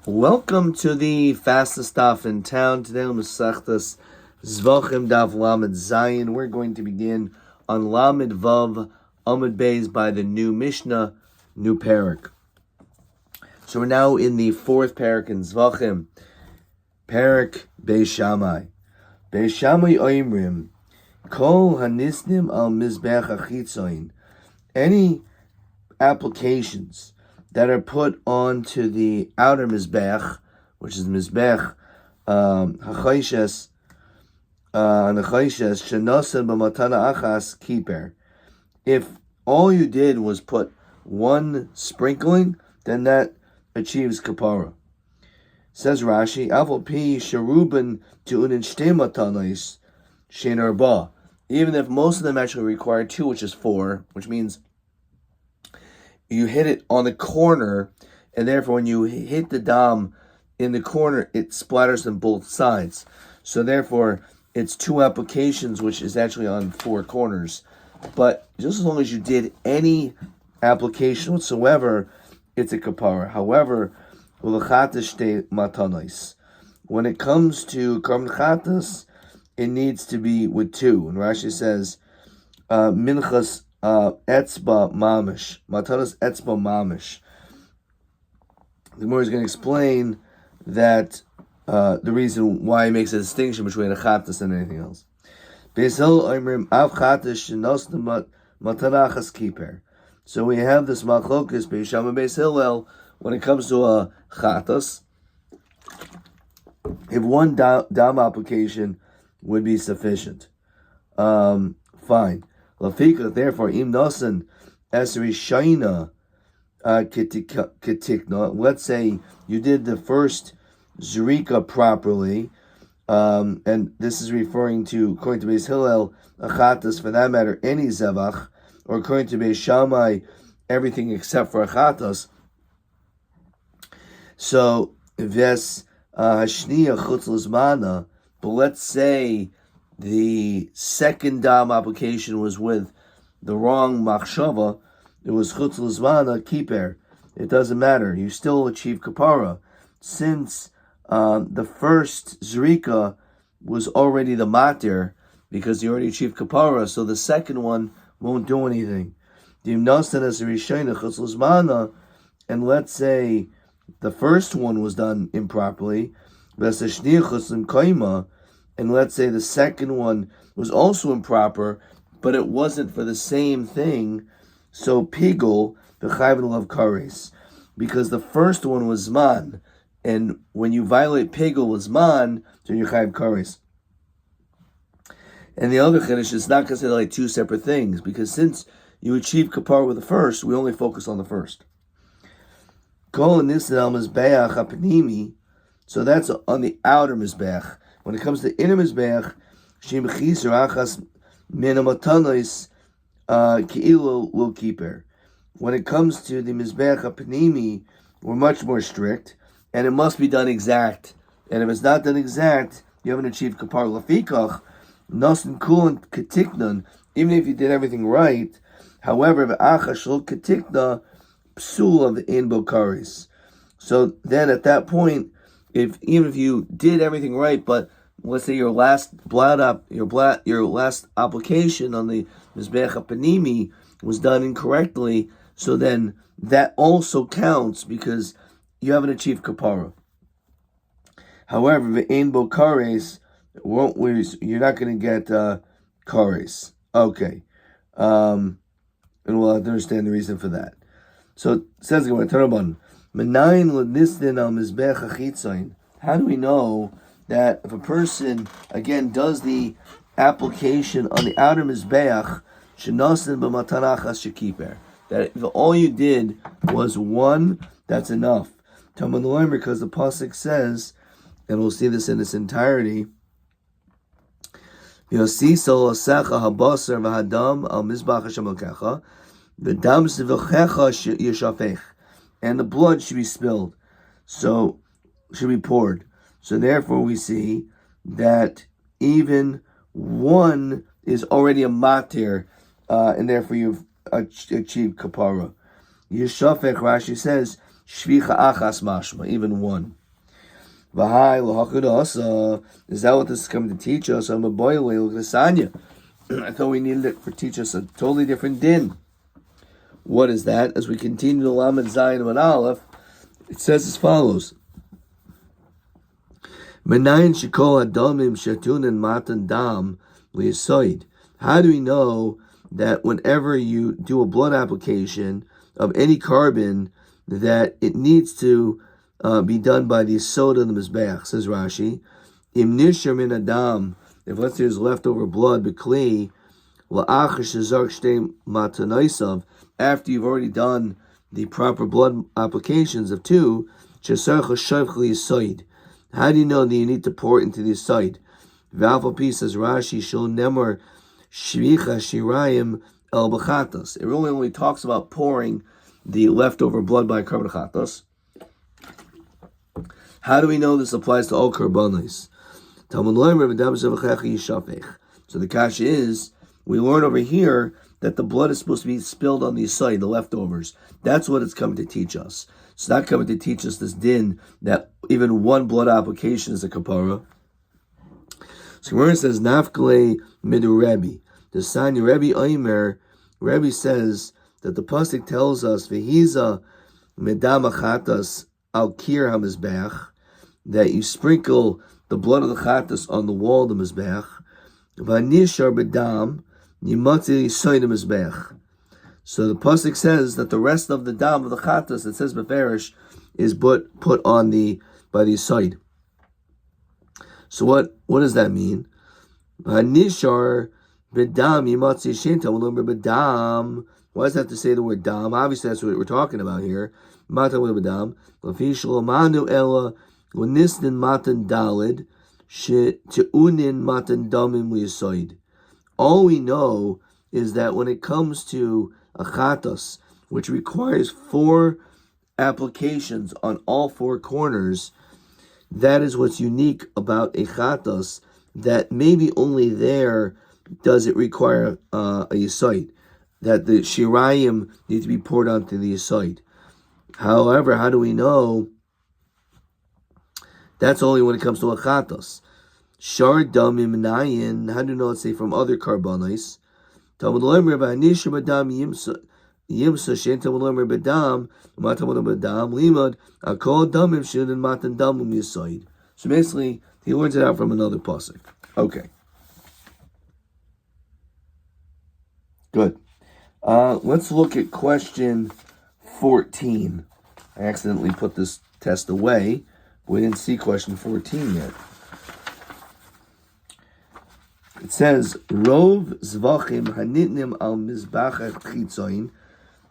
Welcome to the fastest stop in town. Today on Masechtas Zevachim Daf Lamed Zayin. We're going to begin on Lamed Vav Amud Beis by the new Mishnah, new Parak. So we're now in the fourth Parak in Zevachim. Parak Beis Shammai. Beis Shammai Oimrim Kol Hanisnim Al Mizbech Achitzoin. Any applications that are put onto the outer mizbech, which is mizbech hachayshes shenosen b'matana achas kiper. If all you did was put one sprinkling, then that achieves kapara. Says Rashi, Avol pi sheruben tu'unin shtei matanos shein arba. Even if most of them actually require two, which is four, which means you hit it on the corner, and therefore when you hit the dam in the corner, it splatters on both sides. So therefore, it's two applications, which is actually on four corners. But just as long as you did any application whatsoever, it's a kapara. However, when it comes to karban chatas, it needs to be with two. And Rashi says, minchas etzba mamish, matanas etzba mamish. The Gemara is going to explain that the reason why he makes a distinction between a chatas and anything else. So we have this machlokas Beis Shammai Beis Hillel when it comes to a chatas. If one dam application would be sufficient, fine. Lafika, therefore, im nosen esri shaina ketikna. Let's say you did the first zrika properly, and this is referring to, according to Beis Hillel, achatas, for that matter, any zevach, or according to Beis Shammai, everything except for achatas. So, ves hashniya chutz l'zmana, but let's say the second dam application was with the wrong machshava, it was chutz l'zmana kiper. It doesn't matter. You still achieve kapara. Since the first zrika was already the matir, because you already achieved kapara, so the second one won't do anything. And let's say the first one was done improperly, and let's say the second one was also improper, but it wasn't for the same thing, so pigul v'chayv love kares, because the first one was zman, and when you violate pigul with zman, so you chayv kares. And the other chiddush is not considered like two separate things, because since you achieve kapar with the first, we only focus on the first. Kol nisnal mizbeach hapnimi, so that's on the outer mizbeach. When it comes to inner mizbeach, shim chisar achas minamatanos ki'ilu will keeper. When it comes to the mizbeach hapnimi, we're much more strict, and it must be done exact. And if it's not done exact, you haven't achieved kapar lafikach. Nasan kulan katiknan, even if you did everything right. However, v'achashul katikna psul of the inbo karis. So then at that point, even if you did everything right, but let's say your last last application on the mizbech hapanimi was done incorrectly, so then that also counts because you haven't achieved kapara. However, the inbo karis, you're not going to get kares. Okay. And we'll have to understand the reason for that. So it says, how do we know that if a person, again, does the application on the outer mizbeach, that if all you did was one, that's enough. Because the pasuk says, and we'll see this in its entirety, and the blood should be spilled, so should be poured. So therefore we see that even one is already a matir, and therefore you've achieved kapara. Yeshafech, Rashi says, Shvicha achas mashma, even one. V'hai l'hachud is that what this is coming to teach us? I'm a boy l'sanya. I thought we needed it to teach us a totally different din. What is that? As we continue to Lamed Zayin and Aleph, it says as follows. Menayin shekol adamim shatun matan dam liyasoid. How do we know that whenever you do a blood application of any carbon, that it needs to be done by the yisod of the mizbeach? Says Rashi, im nishar min adam, if let's say there's leftover blood, b'kli la'achar shezark shtei matanaisav, after you've already done the proper blood applications of two, shesarcha shavch liyasoid. How do you know that you need to pour it into the side? V'alfapi, says Rashi, shel nemar shvicha shirayim el b'chatas. It really only talks about pouring the leftover blood by carbon chatas. How do we know this applies to all karbanos? So the kasha is, we learn over here that the blood is supposed to be spilled on the side, the leftovers. That's what it's coming to teach us. It's not coming to teach us this din that even one blood application is a kapara. So where it says nafkale midu Rabbi, the sign Rabbi Omer, Rabbi says that the pasuk tells us v'hiza medam achatas al kir hamizbeach, that you sprinkle the blood of the chatas on the wall of the mizbeach, v'nishar bedam yimatzi soid mizbeach. So the pasuk says that the rest of the dam of the chatas, it says beferish, is put on by the side. So what does that mean? Nishar bedam yimatzi shinta bedam. Why does that have to say the word dam? Obviously, that's what we're talking about here. Matan with bedam. Lafishlo manu ella unisnin matan dalid sheunin matan damim liyasoid. All we know is that when it comes to a chatas, which requires 4 applications on all 4 corners, that is what's unique about a chatas, that maybe only there does it require a yisoid, that the shirayim need to be poured onto the yisoid. However, how do we know? That's only when it comes to a chatas. Shar damim nayin, how do you know, let's say, from other karbanos? Talmud loimer v'anisha badam yimsa shein Talmud loimer badam matamud badam limad akol damim shudin matan damim yisoid. So basically, he learns it out from another pasuk. Okay. Good. Let's look at question 14. I accidentally put this test away. We didn't see question 14 yet. It says, Rov Zevachim hanitnim al mizbach chitzoin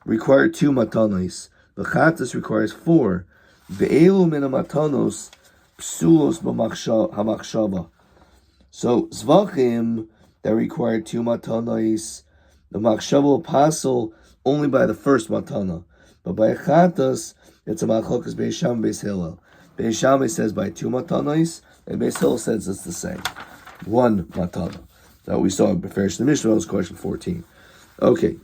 require 2 matanos. The chatas requires 4. Ve'elu min matanos psulos hamachshava. So Zevachim that require 2 matanos, the machshava apostle only by the first matana. But by chatas, it's a machlokas Beis Shammai Beis Hillel. Beis Shammai says by 2 matanos, and Beis Hillel says it's the same. 1 matana. That we saw in Beferish the Mishnah. That was question 14. Okay.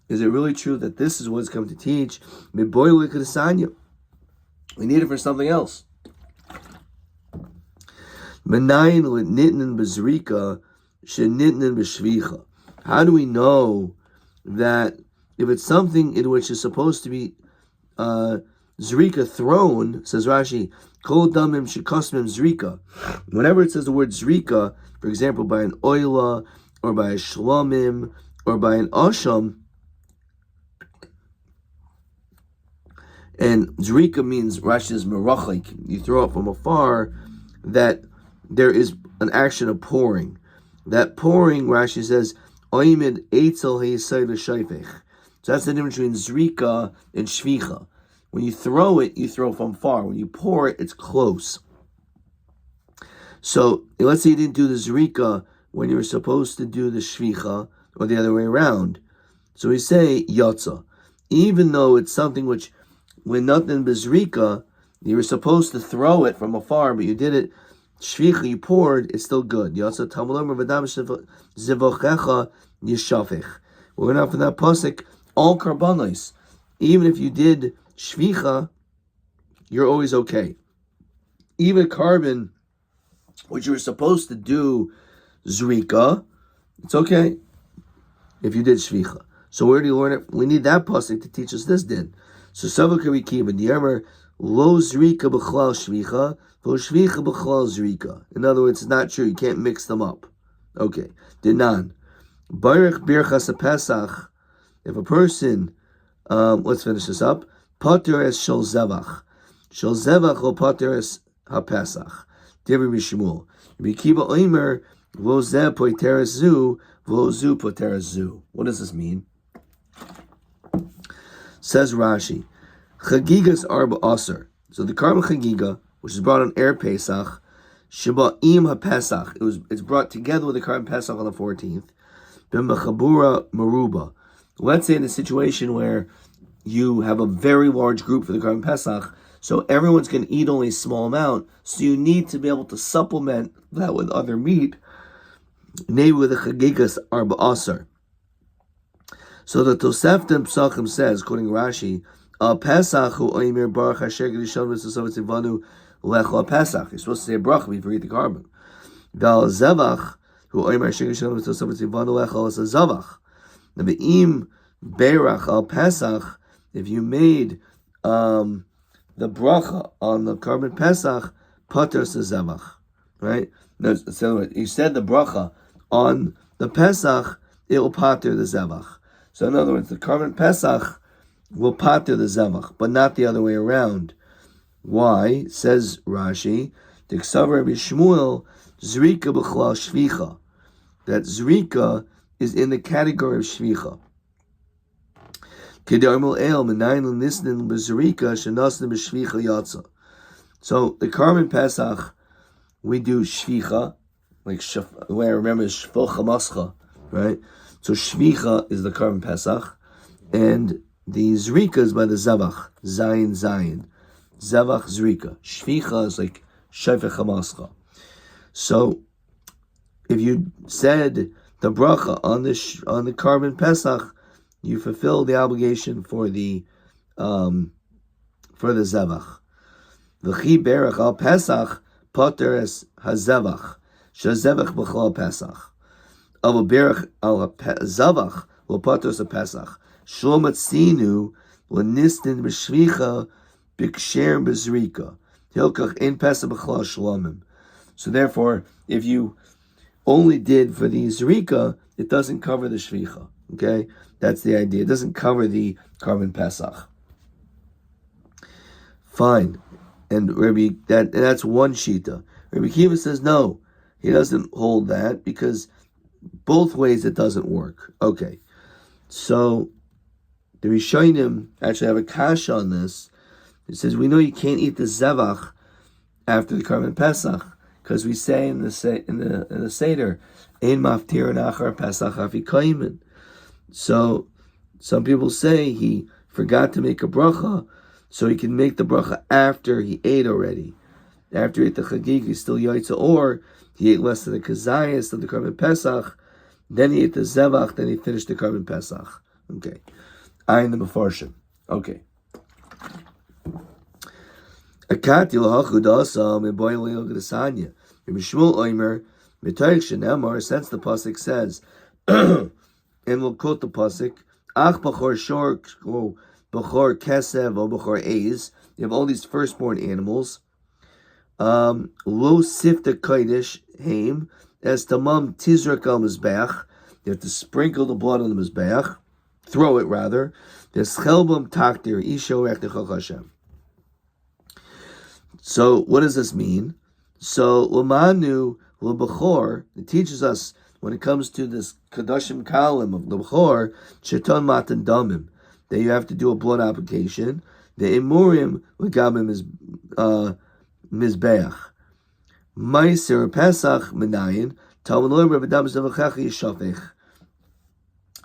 Is it really true that this is what's come to teach? We need it for something else. How do we know that if it's something in which is supposed to be zrika thrown, says Rashi, kol damim shekosmim zrika. Whenever it says the word zrika, for example, by an oila, or by a shlomim, or by an asham, and zrika means Rashi is merachik, you throw it from afar, that there is an action of pouring. That pouring, Rashi says, oimid eitzel he'yisayid l'shayfech. So that's the difference between zrika and shvicha. When you throw it, you throw from far. When you pour it, it's close. So let's say you didn't do the zrika when you were supposed to do the shvicha, or the other way around. So we say yotza. Even though it's something which, when nothing but zrika, you were supposed to throw it from afar, but you did it shvicha, you poured, it's still good. Yotza tamulam v'dam zevochecha yishafech. we're going to that pasuk, all karbanos. Even if you did shvicha, you're always okay. Even carbon, which you were supposed to do zrika, it's okay if you did shvicha. So where do you learn it? We need that pasuk to teach us this din. So Savakari Kiva, the Yammer, lo zrika b'chlal shvicha, lo shvicha b'chlal zrika. In other words, it's not true. You can't mix them up. Okay. Dinan. Baruch birchas Pesach. If a person, let's finish this up. Pater es shel zevach. Shel zevach lo pater es ha-Pesach. Divri Mishmuel. Rabbi Kiva Omer, lo zeh poter es zu, lo zu poter es zu. What does this mean? Says Rashi, Chagigas arba aser. So the carbon chagiga, which is brought on Erev Pesach, Sheba'im ha-Pesach. It's brought together with the carbon Pesach on the 14th. B'mechabura maruba. Let's say in a situation where you have a very large group for the carbon Pesach, so everyone's going to eat only a small amount, so you need to be able to supplement that with other meat. Maybe with the chagigas arba aser. So the Toseftim Psachim says, quoting Rashi, Pesach hu oimer baruch hasher gedishon v'sosovat zivanu lecho Pesach. You're supposed to say a bracha before you eat the carbon. Val zevach hu oimer hasher gedishon v'sosovat zivanu lecho as a zavach. Now be'im berach al Pesach, if you made the bracha on the carbon Pesach, pater se zevach. Right? No, so you said the bracha on the Pesach, it will pater the zevach. So in other words, the carbon Pesach will pater the zevach, but not the other way around. Why? Says Rashi, T'ksav Rabbi Shmuel, Zrika b'chlal shvicha. That Zrika is in the category of shvicha. Kedarmul el menayin l'nisnin b'zrika shenasnin b'shvicha yatsa. So the carbon Pesach, we do shvicha, like the way I remember is shvocha mascha, right? So shvicha is the carbon Pesach, and the zrika is by the zevach, zayin zayin, zevach zrika. Shvicha is like shefech hamascha. So if you said the bracha on the carbon Pesach, you fulfill the obligation for the zevach. V'chi berach al Pesach pater es hazevach, shazevach b'chol Pesach. Al berach al zavach lo pater es Pesach. Shlomat sinu l'nistin b'shvicha b'ksher b'zrika. Hilkach in Pesach b'chol shlomim. So therefore, if you only did for the zrika, it doesn't cover the shvicha. Okay, that's the idea. It doesn't cover the carbon Pesach. Fine, and that's one shita. Rabbi Kiva says no, he doesn't hold that because both ways it doesn't work. Okay, so the Rishonim actually have a kasha on this. It says we know you can't eat the zevach after the carbon Pesach because we say in the seder, ein maftir nachar Pesach afikaimen. So some people say he forgot to make a bracha, so he can make the bracha after he ate already. After he ate the chagig, he's still yaitza, or he ate less than the kazayas of the carbon Pesach, then he ate the zevach, then he finished the carbon Pesach. Okay. Ayin the mefarshim. Okay. Akati l'hachud asam and boy leil g'dasanya. Shmuel oimer mitaych shenemar, since the pasuk says, and we'll quote the pasuk, ach b'chor shor, b'chor kesev, or b'chor eiz. You have all these firstborn animals. Lo sifta kodesh haim, as tamam tizrak al mizbeach. You have to sprinkle the blood on the mizbeach, throw it rather. V'schelbam taktir isho echdechal Hashem. So what does this mean? So l'manu l'bechor, it teaches us when it comes to this kadoshim kalim of the bechor, sheton matan damim, that you have to do a blood application. The imurim l'gabim is mizbeach. Meiser pesach menayin talmud lo b'dam zevachecha yishafech.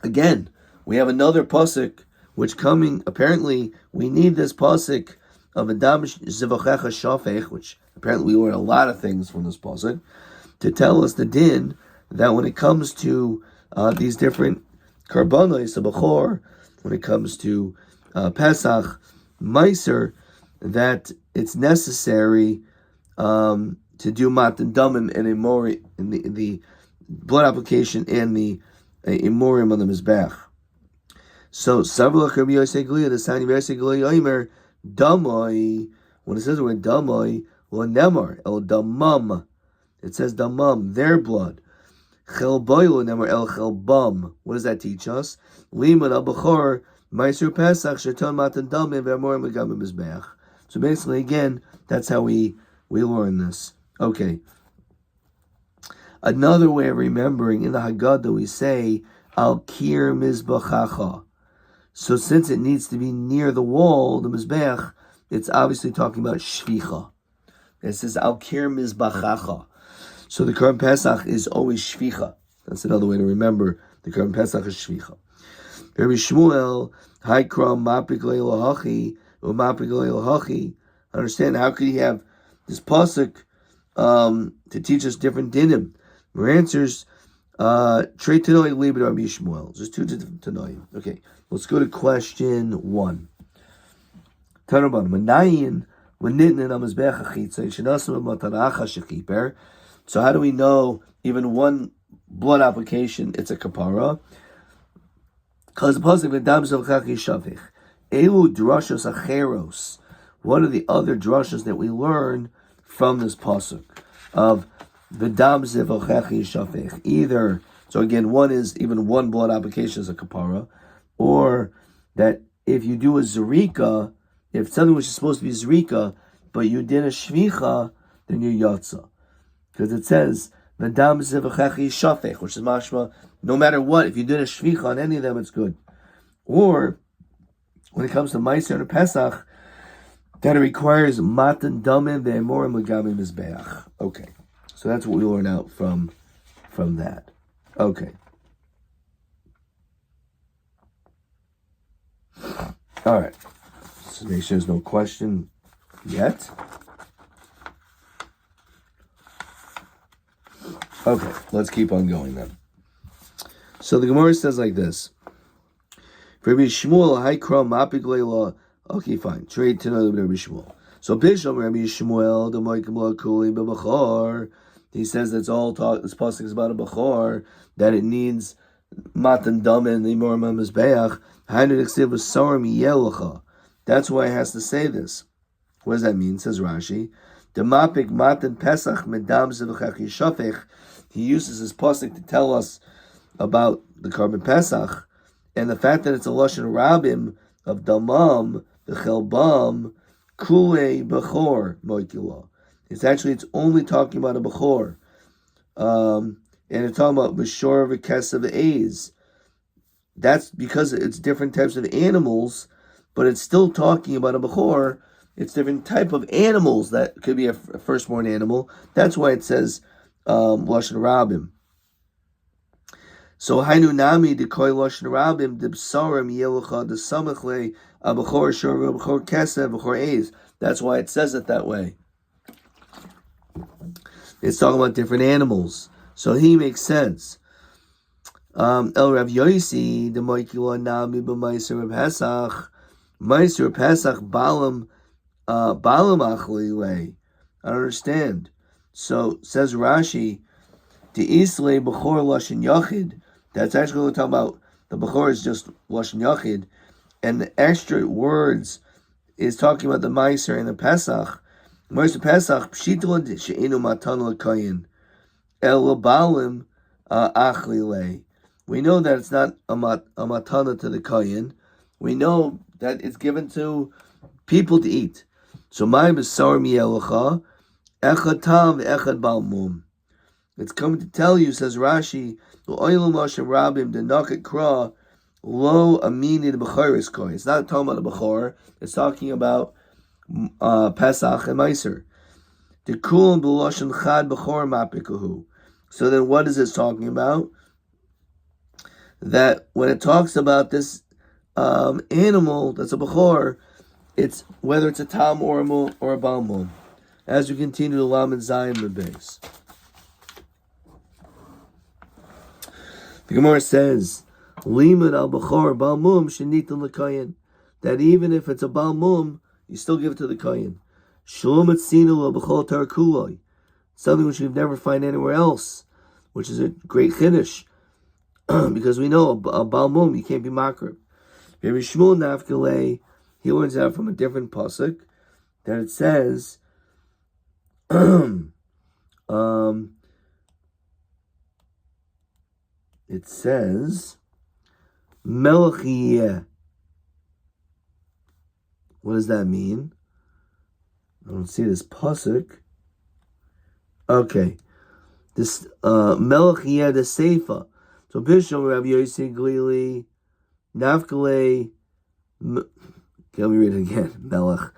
Again, we have another pasuk which coming. Apparently, we need this pasuk of Adam Zevachecha Shafech, which apparently we learn a lot of things from this pasuk, to tell us the din that when it comes to these different Karbanos, a Bechor, when it comes to Pesach, Meiser, that it's necessary to do Matan Damim and Imori in the blood application and the Imorim on the Mizbech. So Savrach Rabbi Yosei Glia, the Sani Yosei Glia Yomer, Damai, when it says the word Damai, well, Nemar, El Damam, it says Damam, their blood. Chelboilu Nemar El Chelbam. What does that teach us? Liman Al Bechor, Meiser Pesach, Sheton Matan Damim, Ve'amorim Megamim Mizbech. So basically, again, that's how we learn this. Okay. Another way of remembering, in the Haggadah we say, Al Kir Mizbachacha. So since it needs to be near the wall, the Mizbech, it's obviously talking about Shvicha. It says Al Kir Mizbachacha. So the Korban Pesach is always Shvicha. That's another way to remember the Korban Pesach is Shvicha. Rabbi Shmuel, Haikram Mapik Le'Elohachi, Umapik Le'Elohachi. Understand, how could he have this pasuk to teach us different dinim? Our answers, Trey Tanoi Libid Rabbi Shmuel. Just two Tanoi. Okay, let's go to question 1. Tanaban Manayin Wanitnin Amazbech Achitza Shenasam Matanacha Shekiper. So how do we know even one blood application it's a kapara? Because the pasuk V'dam Zevachim Shavich. Elu drashos acheros. What are the other drashos that we learn from this pasuk of V'dam Zevachim Shavich? Either, so again, one is even one blood application is a kapara, or that if you do a zerika, if something which is supposed to be zerika, but you did a shvicha, then you're yatsa. Because it says, V'dam Zevachim Shavich, which is mashma, no matter what, if you did a shvicha on any of them, it's good. Or, when it comes to Meiser and Pesach, that it requires Matan Damim Ve'emorim L'gamim Mizbeach. Okay, so that's what we learn out from that. Okay. All right. So make sure there's no question yet. Okay, let's keep on going then. So the Gemara says like this. Rabbi Shmuel, Haikram Mapik Leila. Okay, fine. Trade to know Rabbi Shmuel. So Bishop Rabbi Shmuel, the Moikim Kuli B'Bachor. He says that's all talk. This pasuk is about a Bachor, that it needs Matan Damin the Imorim Mizbeach. Hainu Diksiv V'Sarim Yelucha. That's why it has to say this. What does that mean? Says Rashi. The Mapik Matan Pesach Medam Zevachim Shafech. He uses this pasuk to tell us about the Korban Pesach and the fact that it's a lashon rabim of damam, the chelbam, kule bechor moikila. It's only talking about a bechor, and it's talking about b'shor v'kesav eis. That's because it's different types of animals, but it's still talking about a bechor. It's different type of animals that could be a firstborn animal. That's why it says lashon rabim. So hainu nami de koi lashon rabim de b'sarim yelucha de samachle abachor shor abachor kesev abachor eis. That's why it says it that way. It's talking about different animals, so he makes sense. El Rav Yosi de moikila nami b'maiser Pesach maiser Pesach balam achli lei. I don't understand. So says Rashi, the Islay b'chor lashon yachid. That's actually what we're talking about. The b'chor is just lashon yachid, and the extra words is talking about the meiser and the Pesach. Meiser Pesach pshitol she'enu matan l'kayin el balim achli lei. We know that it's not a matana to the kayin. We know that it's given to people to eat. So my b'sar mi'elucha echad tam echad balmum. It's coming to tell you, says Rashi, lo rabim de naket kra lo amini de b'charis koi. It's not talking about a b'chor. It's talking about Pesach and Meiser. The kulam b'loshen chad b'chor mapikahu. So then, what is it talking about? That when it talks about this animal that's a b'chor, it's whether it's a tam or a balmum. As we continue to lam and zayin the base. The Gemara says, Limud al bechor bal mum shenitin l'koyin. That even if it's a bal mum, you still give it to the koyin. Shalom etzinu al bechol tar kuloi. Something which you've never find anywhere else, which is a great chiddush, because we know a bal mum you can't be makrib. Rabbi Shmuel Nafkalei, he learns out from a different pasuk that it says, Melech yeh. What does that mean? I don't see this pasuk. Okay, this Melech yeh the Seifa. So Bishop Rabbi Yossi Glili Nafkalei. Can we read it again? Melech.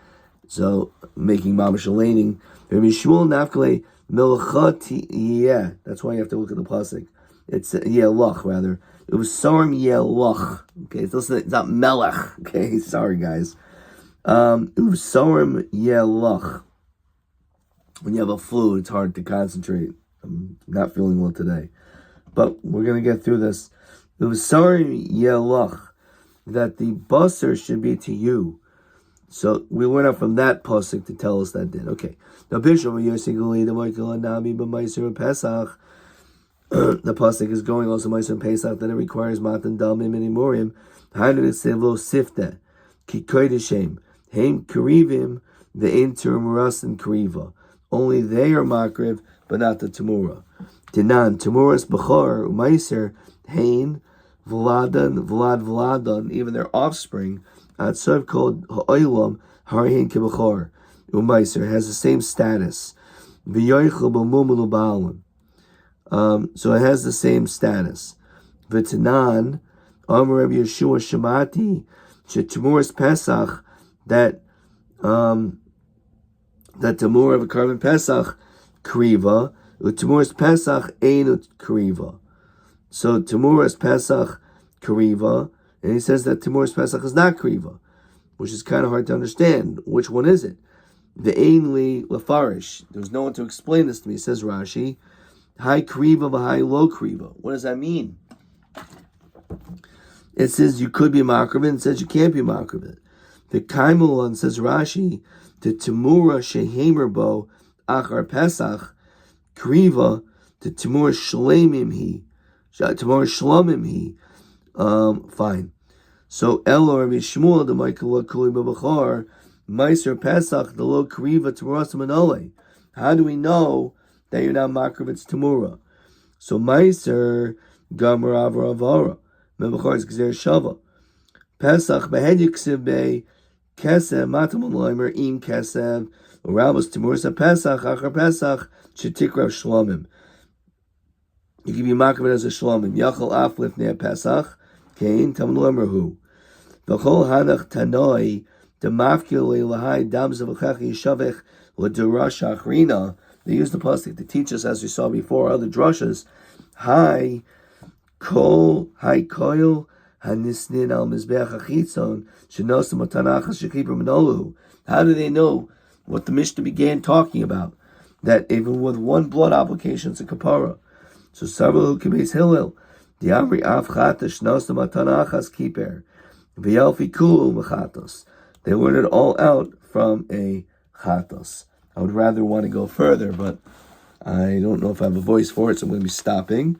So making mamash laning. Rabbi Shmuel Nafkalei Melechat yeh. That's why you have to look at the pasuk. It's Yelach rather. It was Sarm Yelach. Okay, it's not Melech. Okay, sorry guys. It was Sarm Yelach. When you have a flu, it's hard to concentrate. I'm not feeling well today, but we're gonna get through this. It was Sarm Yelach that the basar should be to you. So we went up from that pasuk to tell us that did. Okay. Now Bishop Yosiguli the Michael Anami b'Meiser Pesach. The pasuk is going also Meiser Pesach that it requires matan damim and imurim. How did it say lo sifte ki koydeshem heim karivim the interim ras and kariva? Only they are makriv, but not the tamura. Dinan tamuras b'chor Meiser hein vladan even their offspring. Atzav called ha'olam harahin kibachor umaiser has the same status. V'yoichel b'mumul ba'alim. So it has the same status. V'tanan Amar Rabbi Yeshua Shemati she'temuras Pesach that temur of a carbon Pesach kriva u'temuras Pesach ain't kriva. So temuras Pesach kriva. And he says that Temuras Pesach is not Kriva, which is kind of hard to understand. Which one is it? The Ainli Lefarish. There's no one to explain this to me, says Rashi. High Kriva, high low Kriva. What does that mean? It says you could be Makrabin, it says you can't be Makrabin. The Kaimulon says Rashi, the Temura Shehemerbo Achar Pesach, Kriva, the Temur Shlemim he. Temur Shlamim he. Fine. So Elor Rabbi Shmuel the Michael Kuli Babachar Meiser Pesach the Lo Kriva Temuras Manole. How do we know that you're not Makravitz Temura? So Meiser Gamar Avra Avara Mebachar is Gzer Shava Pesach Behed Yiksiv Be Kesev Matam Loimer Im Kesev Urabos Temuras Pesach Achar Pesach Shetikrav Shlamim. You can be Makravit as a Shlamim Yachal Aflif Nea Pesach Kain Tamlomerhu. The whole Hanach Tanoi, the Mafkili Lahai Dams of Achachi Shavech Ladurash Achrina. They use the pasuk to teach us, as we saw before, other drushes. Hai Kol Hai Koil Hanisnin al Mizbeach Achitzon Shenosam Tanachas Shekibra Manolu. How do they know what the Mishnah began talking about? That even with one blood application, it's a kapara. So Sarvahu Kibeis Hillel. The Amri Av Chatash Nosam Tanachas Kiper. V'yalfi Kulu Mechatos. They learn it all out from a chatos. I would rather want to go further, but I don't know if I have a voice for it, so I'm going to be stopping.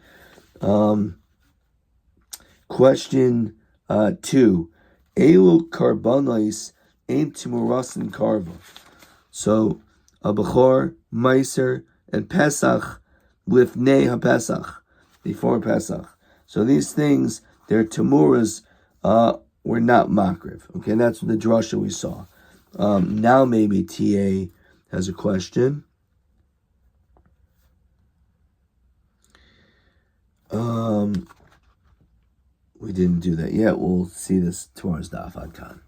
Question 2. Elu karbonos ain't timurasin karva. So, a bechor, meiser, and Pesach lifnei ha-Pesach, before Pesach. So these things, their timuras were not makriv. Okay, that's the drasha we saw. Now maybe TA has a question. We didn't do that yet. We'll see this tomorrow's daf. Ad kan.